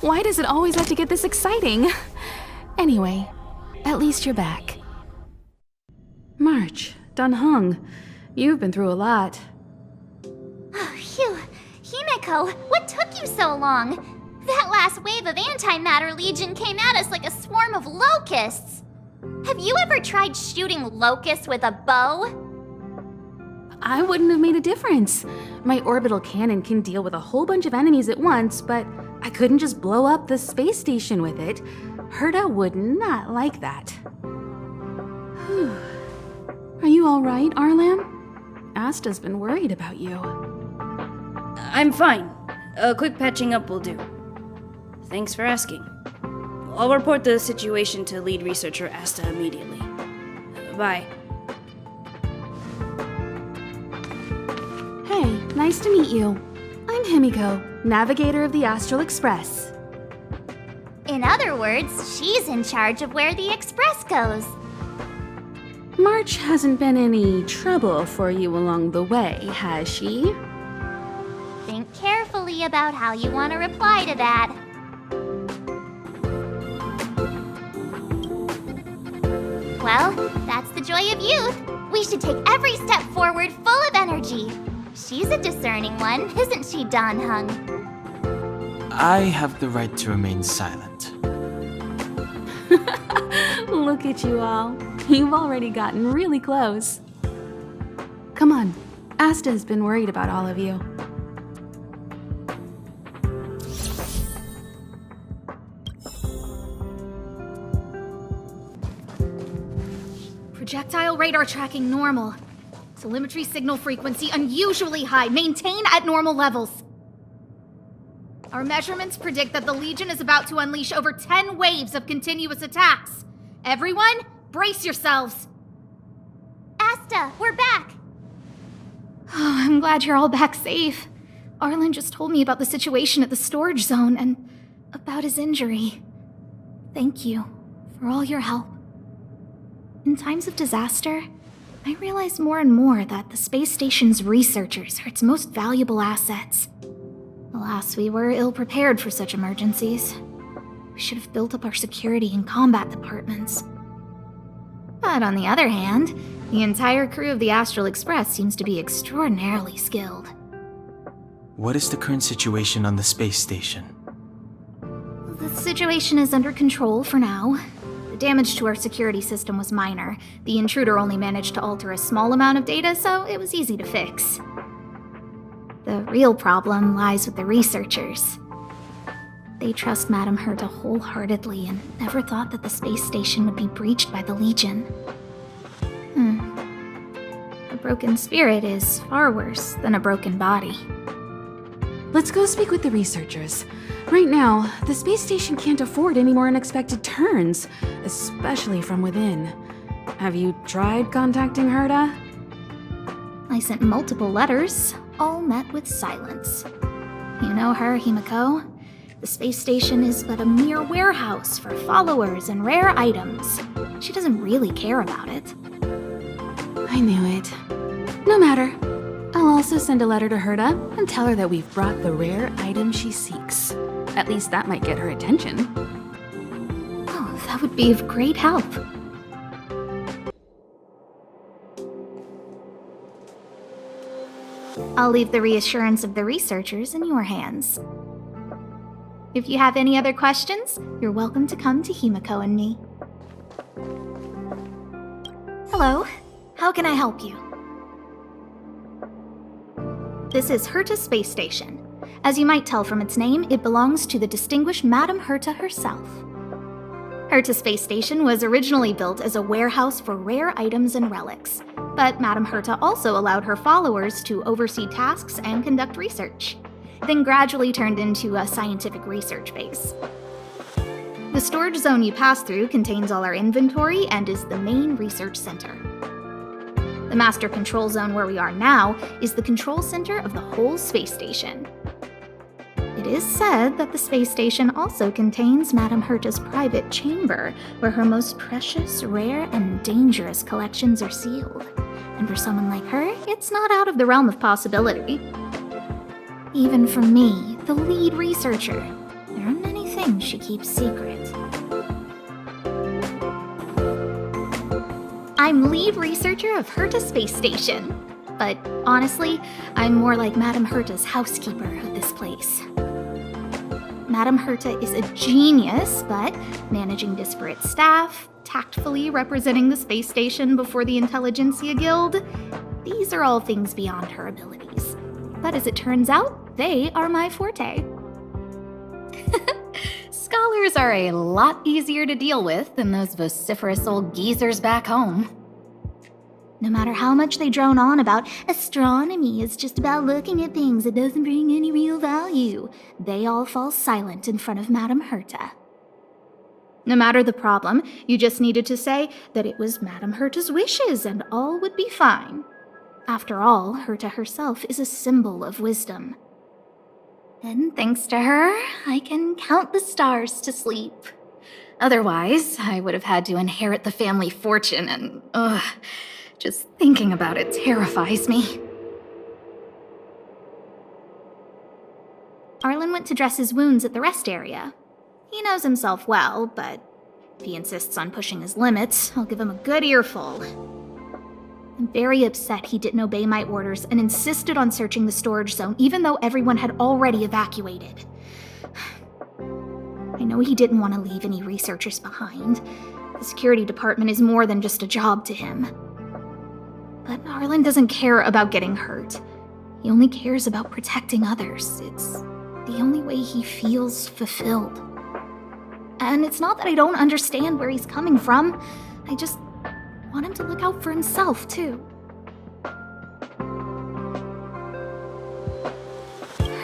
Why does it always have to get this exciting? Anyway, at least you're back. March, Dunhung, you've been through a lot. Oh, phew. Himeko, what took you so long? That last wave of antimatter legion came at us like a swarm of locusts. Have you ever tried shooting locusts with a bow? I wouldn't have made a difference. My orbital cannon can deal with a whole bunch of enemies at once, but I couldn't just blow up the space station with it. Herta would not like that. Whew. Are you all right, Arlam? Asta's been worried about you. I'm fine. A quick patching up will do. Thanks for asking. I'll report the situation to lead researcher Asta immediately. Bye. Hey, nice to meet you. I'm Himiko, navigator of the Astral Express. In other words, she's in charge of where the express goes. March hasn't been any trouble for you along the way, has she? Think carefully about how you want to reply to that. Well, that's the joy of youth. We should take every step forward full of energy. She's a discerning one, isn't she, Dunhung? I have the right to remain silent. Look at you all. You've already gotten really close. Come on, Asta's been worried about all of you. Projectile radar tracking normal. Telemetry signal frequency unusually high. Maintain at normal levels. Our measurements predict that the Legion is about to unleash over 10 waves of continuous attacks. Everyone, brace yourselves. Asta, we're back. Oh, I'm glad you're all back safe. Arlen just told me about the situation at the storage zone and about his injury. Thank you for all your help. In times of disaster, I realize more and more that the space station's researchers are its most valuable assets. Alas, we were ill-prepared for such emergencies. We should have built up our security and combat departments. But on the other hand, the entire crew of the Astral Express seems to be extraordinarily skilled. What is the current situation on the space station? The situation is under control for now. The damage to our security system was minor. The intruder only managed to alter a small amount of data, so it was easy to fix. The real problem lies with the researchers. They trust Madame Herta wholeheartedly and never thought that the space station would be breached by the Legion. A broken spirit is far worse than a broken body. Let's go speak with the researchers. Right now, the space station can't afford any more unexpected turns, especially from within. Have you tried contacting Herta? I sent multiple letters, all met with silence. You know her, Himeko. The space station is but a mere warehouse for followers and rare items. She doesn't really care about it. I knew it. No matter. I'll also send a letter to Herta and tell her that we've brought the rare item she seeks. At least that might get her attention. Oh, that would be of great help. I'll leave the reassurance of the researchers in your hands. If you have any other questions, you're welcome to come to Himeko and me. Hello, how can I help you? This is Herta Space Station. As you might tell from its name, it belongs to the distinguished Madame Herta herself. Herta Space Station was originally built as a warehouse for rare items and relics, but Madame Herta also allowed her followers to oversee tasks and conduct research, then gradually turned into a scientific research base. The storage zone you pass through contains all our inventory and is the main research center. The master control zone where we are now is the control center of the whole space station. It is said that the space station also contains Madame Herta's private chamber, where her most precious, rare, and dangerous collections are sealed. And for someone like her, it's not out of the realm of possibility. Even from me, the lead researcher, there are many things she keeps secret. I'm lead researcher of Herta Space Station. But honestly, I'm more like Madame Herta's housekeeper of this place. Madame Herta is a genius, but managing disparate staff, tactfully representing the space station before the Intelligentsia Guild, these are all things beyond her abilities. But as it turns out, they are my forte. Scholars are a lot easier to deal with than those vociferous old geezers back home. No matter how much they drone on about astronomy is just about looking at things that doesn't bring any real value, they all fall silent in front of Madame Herta. No matter the problem, you just needed to say that it was Madame Herta's wishes and all would be fine. After all, Herta herself is a symbol of wisdom. And thanks to her, I can count the stars to sleep. Otherwise, I would have had to inherit the family fortune and, just thinking about it terrifies me. Arlen went to dress his wounds at the rest area. He knows himself well, but if he insists on pushing his limits, I'll give him a good earful. I'm very upset he didn't obey my orders and insisted on searching the storage zone even though everyone had already evacuated. I know he didn't want to leave any researchers behind. The security department is more than just a job to him. But Arlen doesn't care about getting hurt. He only cares about protecting others. It's the only way he feels fulfilled. And it's not that I don't understand where he's coming from. I just want him to look out for himself, too.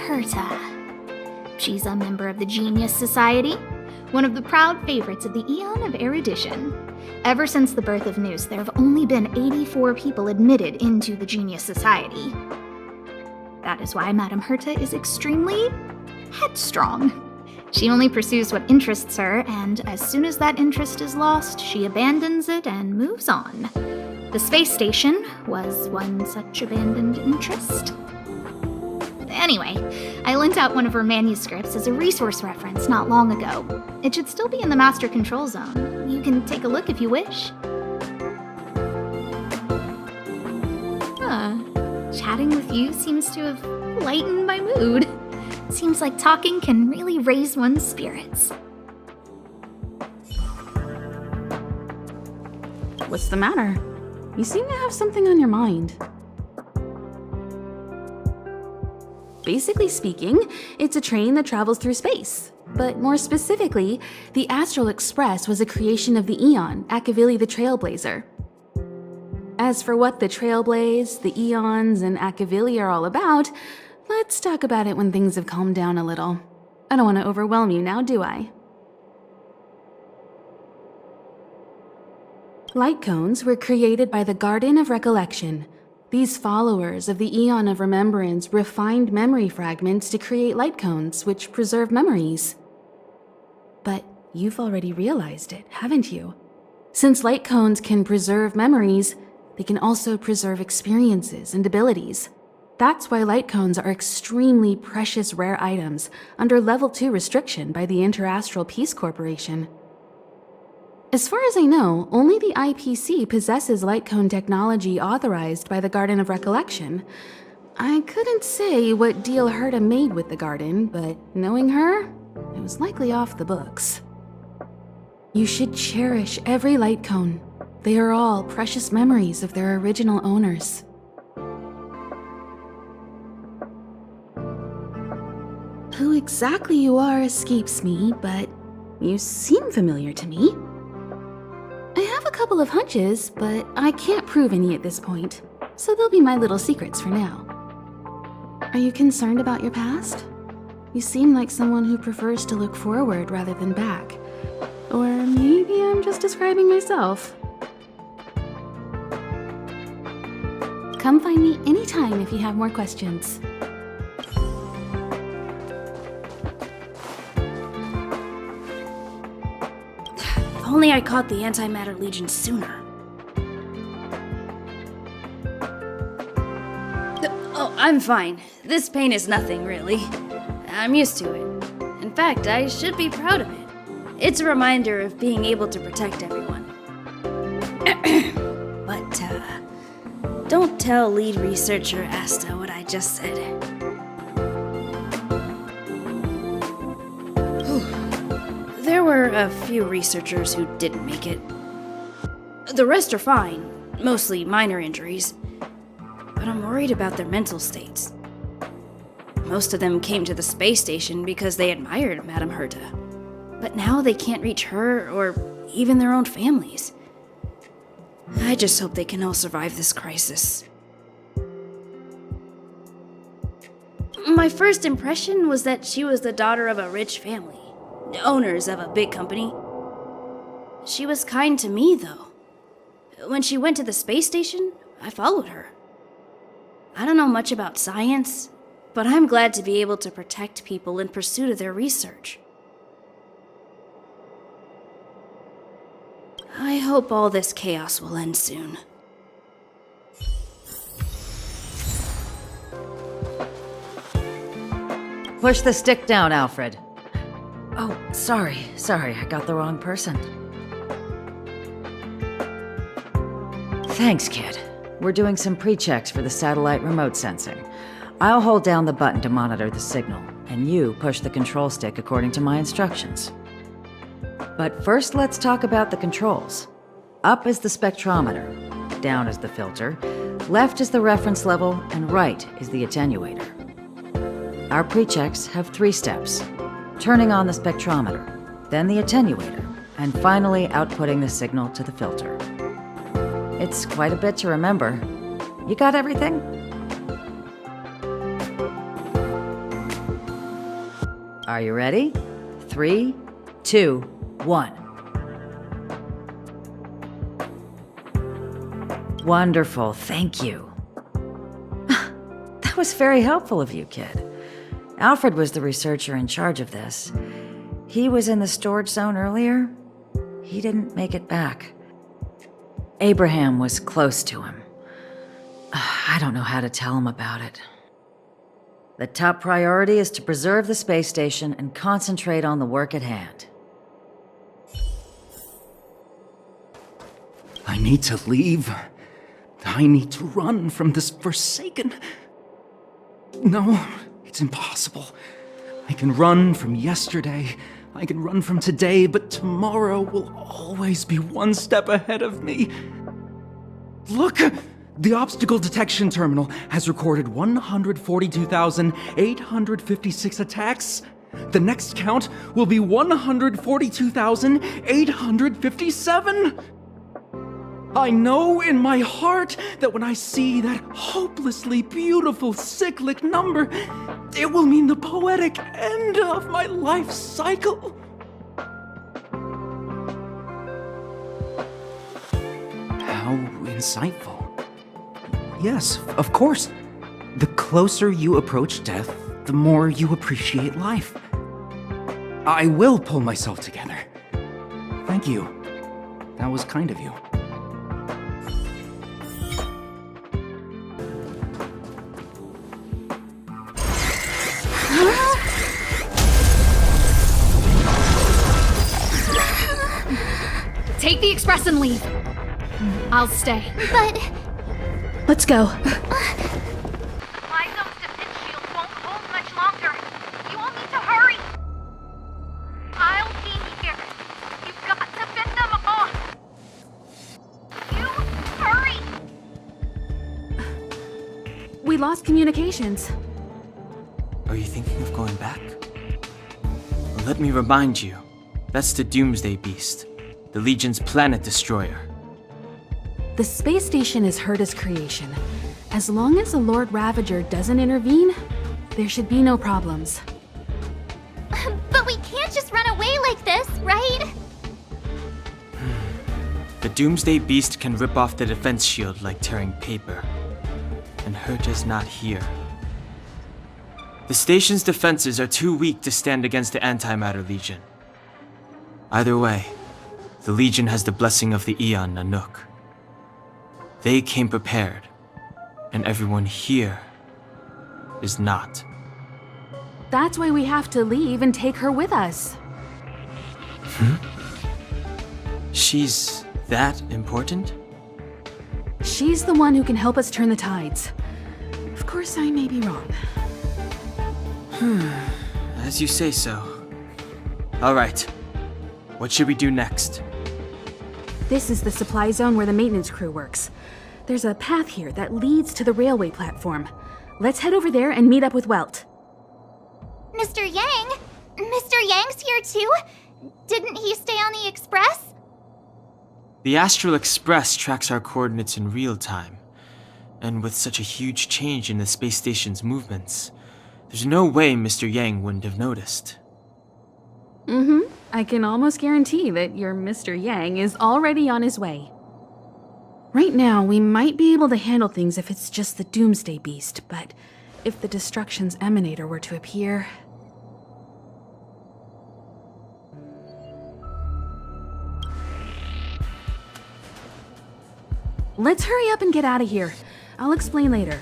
Herta. She's a member of the Genius Society, one of the proud favorites of the Eon of Erudition. Ever since the birth of Nous, there have only been 84 people admitted into the Genius Society. That is why Madame Herta is extremely headstrong. She only pursues what interests her, and as soon as that interest is lost, she abandons it and moves on. The space station was one such abandoned interest. Anyway, I lent out one of her manuscripts as a resource reference not long ago. It should still be in the Master Control Zone. You can take a look if you wish. Chatting with you seems to have lightened my mood. Seems like talking can really raise one's spirits. What's the matter? You seem to have something on your mind. Basically speaking, it's a train that travels through space. But more specifically, the Astral Express was a creation of the Eon, Akavili the Trailblazer. As for what the Trailblaze, the Eons, and Akavili are all about, let's talk about it when things have calmed down a little. I don't want to overwhelm you now, do I? Light cones were created by the Garden of Recollection. These followers of the Eon of Remembrance refined memory fragments to create light cones, which preserve memories. But you've already realized it, haven't you? Since light cones can preserve memories, they can also preserve experiences and abilities. That's why light cones are extremely precious rare items under Level 2 restriction by the Interastral Peace Corporation. As far as I know, only the IPC possesses light cone technology authorized by the Garden of Recollection. I couldn't say what deal Herta made with the Garden, but knowing her, it was likely off the books. You should cherish every light cone. They are all precious memories of their original owners. Who exactly you are escapes me, but you seem familiar to me. I have a couple of hunches, but I can't prove any at this point, so they'll be my little secrets for now. Are you concerned about your past? You seem like someone who prefers to look forward rather than back. Or maybe I'm just describing myself. Come find me anytime if you have more questions. If only I caught the Antimatter Legion sooner. Oh, I'm fine. This pain is nothing, really. I'm used to it. In fact, I should be proud of it. It's a reminder of being able to protect everyone. But, don't tell lead researcher Asta what I just said. There were a few researchers who didn't make it. The rest are fine, mostly minor injuries. But I'm worried about their mental states. Most of them came to the space station because they admired Madame Herta. But now they can't reach her or even their own families. I just hope they can all survive this crisis. My first impression was that she was the daughter of a rich family, owners of a big company. She was kind to me, though. When she went to the space station, I followed her. I don't know much about science, but I'm glad to be able to protect people in pursuit of their research. I hope all this chaos will end soon. Push the stick down, Alfred. Oh, sorry, I got the wrong person. Thanks, kid. We're doing some pre-checks for the satellite remote sensing. I'll hold down the button to monitor the signal, and you push the control stick according to my instructions. But first, let's talk about the controls. Up is the spectrometer, down is the filter, left is the reference level, and right is the attenuator. Our pre-checks have 3 steps. Turning on the spectrometer, then the attenuator, and finally outputting the signal to the filter. It's quite a bit to remember. You got everything? Are you ready? 3, 2, 1. Wonderful, thank you. That was very helpful of you, kid. Alfred was the researcher in charge of this. He was in the storage zone earlier. He didn't make it back. Abraham was close to him. I don't know how to tell him about it. The top priority is to preserve the space station and concentrate on the work at hand. I need to leave. I need to run from this forsaken... No, it's impossible. I can run from yesterday, I can run from today, but tomorrow will always be one step ahead of me. Look! The obstacle detection terminal has recorded 142,856 attacks. The next count will be 142,857! I know in my heart that when I see that hopelessly beautiful cyclic number, it will mean the poetic end of my life cycle. How insightful. Yes, of course. The closer you approach death, the more you appreciate life. I will pull myself together. Thank you. That was kind of you. Take the express and leave. I'll stay. But Let's go. Supply zone's defense shield won't hold much longer. You all need to hurry. I'll be here. You've got to fend them off. You hurry. We lost communications. Are you thinking of going back? Well, let me remind you, that's the Doomsday Beast, the Legion's planet destroyer. The space station is Herta's creation. As long as the Lord Ravager doesn't intervene, there should be no problems. but we can't just run away like this, right? The Doomsday Beast can rip off the defense shield like tearing paper. And Herta's not here. The station's defenses are too weak to stand against the Antimatter Legion. Either way, the Legion has the blessing of the Aeon Nanook. They came prepared, and everyone here is not. That's why we have to leave and take her with us. She's that important? She's the one who can help us turn the tides. Of course, I may be wrong. As you say so. Alright. What should we do next? This is the supply zone where the maintenance crew works. There's a path here that leads to the railway platform. Let's head over there and meet up with Welt. Mr. Yang? Mr. Yang's here too? Didn't he stay on the express? The Astral Express tracks our coordinates in real time. And with such a huge change in the space station's movements, there's no way Mr. Yang wouldn't have noticed. I can almost guarantee that your Mr. Yang is already on his way. Right now, we might be able to handle things if it's just the Doomsday Beast, but if the Destruction's Emanator were to appear... Let's hurry up and get out of here. I'll explain later.